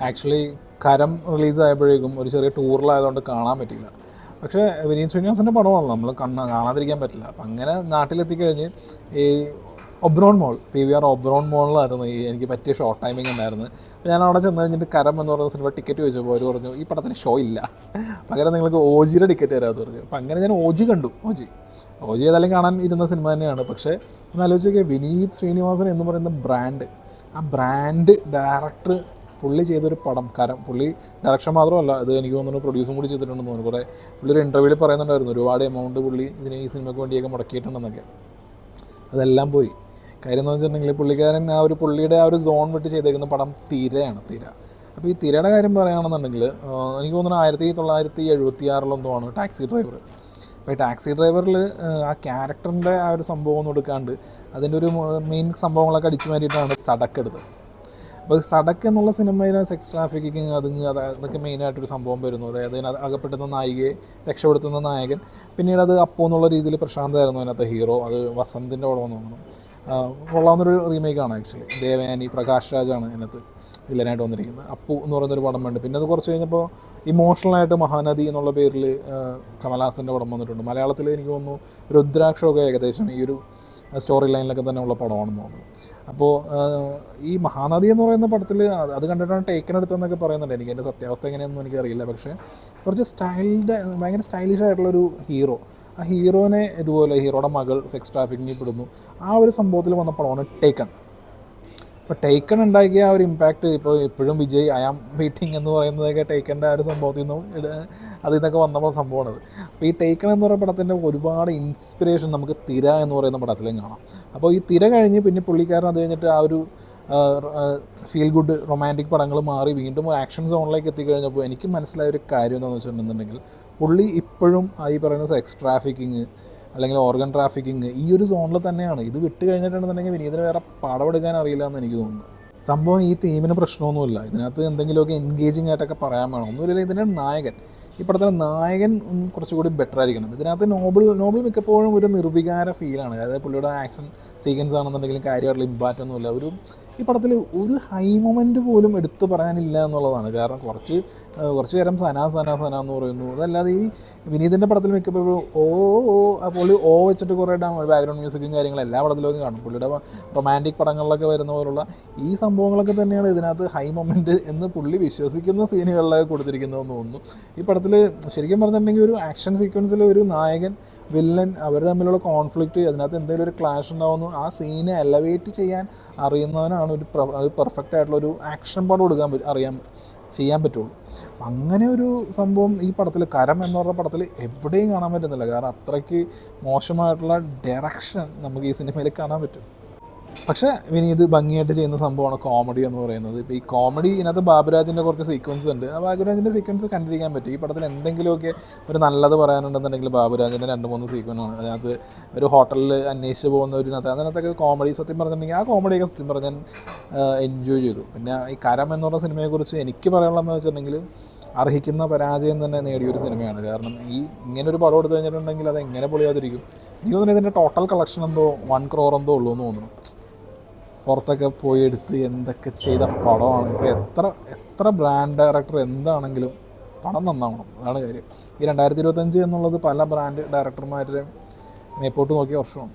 Actually കരം റിലീസായപ്പോഴേക്കും ഒരു ചെറിയ ടൂറിലായതുകൊണ്ട് കാണാൻ പറ്റിയില്ല. പക്ഷേ വിനീത് ശ്രീനിവാസൻ്റെ പടമാണല്ലോ, നമ്മൾ കാണാതിരിക്കാൻ പറ്റില്ല. അപ്പം അങ്ങനെ നാട്ടിലെത്തിക്കഴിഞ്ഞ് ഈ ഒബ്രോൺ മോൾ, PVR ഒബ്രോൺ മോളിലായിരുന്നു എനിക്ക് പറ്റിയ ഷോർട്ട് ടൈമിംഗ് ഉണ്ടായിരുന്നു. അപ്പോൾ ഞാൻ അവിടെ ചെന്ന് കഴിഞ്ഞിട്ട് കരം എന്ന് പറയുന്ന സിനിമ ടിക്കറ്റ് ചോദിച്ചപ്പോൾ അവർ പറഞ്ഞു ഈ പടത്തിന് ഷോ ഇല്ല, പകരം നിങ്ങൾക്ക് OGയുടെ ടിക്കറ്റ് തരാമെന്ന് പറഞ്ഞു. അപ്പോൾ അങ്ങനെ ഞാൻ OG കണ്ടു. OG ഏതായാലും കാണാൻ ഇരുന്ന സിനിമ തന്നെയാണ്. പക്ഷേ ഒന്ന് ആലോചിച്ചൊക്കെ, വിനീത് ശ്രീനിവാസൻ എന്ന് പറയുന്ന ബ്രാൻഡ്, ആ ബ്രാൻഡ് ഡയറക്ടർ പുള്ളി ചെയ്തൊരു പടം കരം. പുള്ളി ഡയറക്ഷൻ മാത്രമല്ല, ഇത് എനിക്ക് തോന്നുന്നു പ്രൊഡ്യൂസും കൂടി ചെയ്തിട്ടുണ്ടെന്ന് തോന്നുന്നു. കുറേ പുള്ളി ഒരു ഇൻ്റർവ്യൂവിൽ പറയുന്നുണ്ടായിരുന്നു ഒരുപാട് എമൗണ്ട് പുള്ളി ഈ സിനിമയ്ക്ക് വേണ്ടിയൊക്കെ മുടക്കിയിട്ടുണ്ടെന്നൊക്കെ. അതെല്ലാം പോയി. കാര്യം എന്ന് വെച്ചിട്ടുണ്ടെങ്കിൽ പുള്ളിക്കാരൻ പുള്ളിയുടെ ആ ഒരു സോൺ വിട്ട് ചെയ്തേക്കുന്ന പടം തിരയാണ്. അപ്പോൾ ഈ തിരയുടെ കാര്യം പറയുകയാണെന്നുണ്ടെങ്കിൽ എനിക്ക് തോന്നുന്നു 1976 ആണ് ടാക്സി ഡ്രൈവർ. അപ്പോൾ ഈ ടാക്സി ഡ്രൈവറിൽ ആ ക്യാരക്ടറിൻ്റെ ആ ഒരു സംഭവം ഒന്നും എടുക്കാണ്ട് അതിൻ്റെ ഒരു മെയിൻ സംഭവങ്ങളൊക്കെ അടിച്ചു മാറ്റിയിട്ടാണ് സടക്ക് എടുത്തത്. അപ്പോൾ സടക്ക് എന്നുള്ള സിനിമയിൽ സെക്സ് ട്രാഫിക്കിങ് അതൊക്കെ മെയിനായിട്ടൊരു സംഭവം വരുന്നു. അതായത് അകപ്പെടുന്ന നായികയെ രക്ഷപ്പെടുത്തുന്ന നായകൻ, പിന്നീട് അത് അപ്പു എന്നുള്ള രീതിയിൽ പ്രശാന്തായിരുന്നു അതിനകത്ത് ഹീറോ. അത് വസന്തിൻ്റെ പടമെന്ന് തോന്നുന്നു. കൊള്ളാവുന്നൊരു റീമേക്കാണ് ആക്ച്വലി. ദേവയാനി, പ്രകാശ് രാജാണ് അതിനകത്ത് വില്ലനായിട്ട് വന്നിരിക്കുന്നത്. അപ്പു എന്ന് പറയുന്നൊരു പടം വേണ്ട. പിന്നെ അത് കുറച്ച് കഴിഞ്ഞപ്പോൾ ഇമോഷണലായിട്ട് മഹാനദി എന്നുള്ള പേരിൽ കമൽഹാസൻ്റെ പടം വന്നിട്ടുണ്ട്. മലയാളത്തിൽ എനിക്ക് തോന്നുന്നു രുദ്രാക്ഷമൊക്കെ ഏകദേശം ഈ ഒരു സ്റ്റോറി ലൈനിലൊക്കെ തന്നെ ഉള്ള പടമാണെന്ന് തോന്നുന്നു. അപ്പോൾ ഈ മഹാനദി എന്ന് പറയുന്ന പടത്തിൽ അത് കണ്ടിട്ടാണ് ടേക്കൻ എടുത്തതെന്നൊക്കെ പറയുന്നുണ്ട്. എനിക്ക് അതിൻ്റെ സത്യാവസ്ഥ എങ്ങനെയൊന്നും എനിക്കറിയില്ല. പക്ഷേ കുറച്ച് ഭയങ്കര സ്റ്റൈലിഷ് ആയിട്ടുള്ളൊരു ഹീറോ, ആ ഹീറോനെ ഇതുപോലെ ഹീറോയുടെ മകൾ സെക്സ് ട്രാഫിക്കിങ്ങിൽ പെടുന്നു. ആ ഒരു സംഭവത്തിൽ വന്ന പടമാണ് ടേക്കൺ. ഇപ്പോൾ ടേക്കൺ ഉണ്ടാക്കിയ ആ ഒരു ഇമ്പാക്റ്റ് ഇപ്പോൾ എപ്പോഴും വിജയ് ഐ ആം വെയിറ്റിംഗ് എന്ന് പറയുന്നതൊക്കെ ടേക്കൻ്റെ ആ ഒരു സംഭവത്തിൽ നിന്നും അതിൽ നിന്നൊക്കെ വന്നപ്പോൾ സംഭവമാണത്. അപ്പോൾ ഈ ടേക്കൺ എന്ന് പറയുന്ന പടത്തിൻ്റെ ഒരുപാട് ഇൻസ്പിറേഷൻ നമുക്ക് തിര എന്ന് പറയുന്ന പടത്തിലും കാണാം. അപ്പോൾ ഈ തിര കഴിഞ്ഞ് പിന്നെ പുള്ളിക്കാരൻ അത് കഴിഞ്ഞിട്ട് ആ ഒരു ഫീൽ ഗുഡ് റൊമാൻറ്റിക് പടങ്ങൾ മാറി വീണ്ടും ആക്ഷൻ സോണിലേക്ക് എത്തിക്കഴിഞ്ഞപ്പോൾ എനിക്ക് മനസ്സിലായ ഒരു കാര്യം എന്താണെന്ന് വെച്ചിട്ടുണ്ടെന്നുണ്ടെങ്കിൽ, പുള്ളി ഇപ്പോഴും ഈ പറയുന്ന സെക്സ് ട്രാഫിക്കിങ് അല്ലെങ്കിൽ ഓർഗൻ ട്രാഫിക്കിങ് ഈ ഒരു സോണിൽ തന്നെയാണ്. ഇത് വിട്ട് കഴിഞ്ഞിട്ടുണ്ടെന്നുണ്ടെങ്കിൽ വിനീതിന് വേറെ പടമെടുക്കാൻ അറിയില്ല എന്ന് എനിക്ക് തോന്നുന്നു. സംഭവം ഈ തീമിന് പ്രശ്നമൊന്നുമില്ല. ഇതിനകത്ത് എന്തെങ്കിലുമൊക്കെ എൻഗേജിങ് ആയിട്ടൊക്കെ പറയാൻ വേണം. ഒന്നുമില്ല, ഇതിൻ്റെ നായകൻ, ഈ പടത്തിലെ നായകൻ കുറച്ചുകൂടി ബെറ്റർ ആയിരിക്കണം. ഇതിനകത്ത് നോബിൾ മിക്കപ്പോഴും ഒരു നിർവികാര ഫീലാണ്. അതായത് പുള്ളിയുടെ ആക്ഷൻ സീക്വൻസ് ആണെന്നുണ്ടെങ്കിലും കാര്യമായിട്ടുള്ള ഇമ്പാക്റ്റ് ഒന്നുമില്ല. ഈ പടത്തിൽ ഒരു ഹൈ മൊമെൻറ്റ് പോലും എടുത്തു പറയാനില്ല എന്നുള്ളതാണ്. കാരണം കുറച്ച് നേരം സന എന്ന് പറയുന്നു. അതല്ലാതെ ഈ വിനീതിൻ്റെ പടത്തിൽ മിക്കപ്പോഴും പുള്ളി വെച്ചിട്ട് കുറേ ബാക്ക്ഗ്രൗണ്ട് മ്യൂസിക്കും കാര്യങ്ങളും എല്ലാ പടത്തിലൊക്കെ കാണും. പുള്ളിയുടെ റൊമാൻറ്റിക് പടങ്ങളിലൊക്കെ വരുന്ന പോലുള്ള ഈ സംഭവങ്ങളൊക്കെ തന്നെയാണ് ഇതിനകത്ത് ഹൈ മൊമെൻറ്റ് എന്ന് പുള്ളി വിശ്വസിക്കുന്ന സീനുകളിലൊക്കെ കൊടുത്തിരിക്കുന്നതെന്ന് തോന്നുന്നു. ഈ പടത്തിൽ ശരിക്കും പറഞ്ഞിട്ടുണ്ടെങ്കിൽ ഒരു ആക്ഷൻ സീക്വൻസിൽ ഒരു നായകൻ വില്ലൻ അവർ തമ്മിലുള്ള കോൺഫ്ലിക്റ്റ്, അതിനകത്ത് എന്തെങ്കിലും ഒരു ക്ലാഷ് ഉണ്ടാവുന്നു, ആ സീനെ എലവേറ്റ് ചെയ്യാൻ അറിയുന്നവനാണ് ഒരു പെർഫെക്റ്റ് ആയിട്ടുള്ളൊരു ആക്ഷൻ പടം ചെയ്യാൻ പറ്റുള്ളൂ. അങ്ങനെ ഒരു സംഭവം ഈ പടത്തിൽ കരം എന്ന് പറഞ്ഞ പടത്തിൽ എവിടെയും കാണാൻ പറ്റുന്നില്ല. കാരണം അത്രയ്ക്ക് മോശമായിട്ടുള്ള ഡയറക്ഷൻ നമുക്ക് ഈ സിനിമയിൽ കാണാൻ പറ്റും. പക്ഷേ വിനീത് ഭംഗിയായിട്ട് ചെയ്യുന്ന സംഭവമാണ് കോമഡി എന്ന് പറയുന്നത്. ഇപ്പോൾ ഈ കോമഡി ഇതിനകത്ത് ബാബുരാജിൻ്റെ കുറച്ച് സീക്വൻസ് ഉണ്ട്. ആ ബാബുരാജിൻ്റെ സീക്വൻസ് കണ്ടിരിക്കാൻ പറ്റും. ഈ പടത്തിൽ എന്തെങ്കിലുമൊക്കെ ഒരു നല്ലത് പറയാനുണ്ടെന്നുണ്ടെങ്കിൽ ബാബുരാജിൻ്റെ 2-3 സീക്വൻസാണ്. അതിനകത്ത് ഒരു ഹോട്ടലിൽ അന്വേഷിച്ച് പോകുന്ന അതിനകത്തൊക്കെ കോമഡി സത്യം പറഞ്ഞിട്ടുണ്ടെങ്കിൽ ആ കോമഡിയൊക്കെ സത്യം പറഞ്ഞാൽ എൻജോയ് ചെയ്തു. പിന്നെ ഈ കരം എന്ന് പറഞ്ഞ സിനിമയെക്കുറിച്ച് എനിക്ക് പറയാനുള്ളതെന്ന് വെച്ചിട്ടുണ്ടെങ്കിൽ അർഹിക്കുന്ന പരാജയം തന്നെ നേടിയൊരു സിനിമയാണ്. കാരണം ഇങ്ങനൊരു പടം എടുത്തു കഴിഞ്ഞിട്ടുണ്ടെങ്കിൽ അത് എങ്ങനെ പൊളിയാതിരിക്കും. എനിക്ക് തോന്നുന്നു ഇതിൻ്റെ ടോട്ടൽ കളക്ഷൻ എന്തോ 1 crore എന്തോ ഉള്ളൂ എന്ന് തോന്നുന്നു. പുറത്തൊക്കെ പോയി എടുത്ത് എന്തൊക്കെ ചെയ്ത പടമാണ്. ഇപ്പോൾ എത്ര ബ്രാൻഡ് ഡയറക്ടർ എന്താണെങ്കിലും പടം നന്നാവണം, അതാണ് കാര്യം. ഈ 2025 എന്നുള്ളത് പല ബ്രാൻഡ് ഡയറക്ടർമാരുടെയും മേപ്പോട്ട് നോക്കിയ വർഷമാണ്.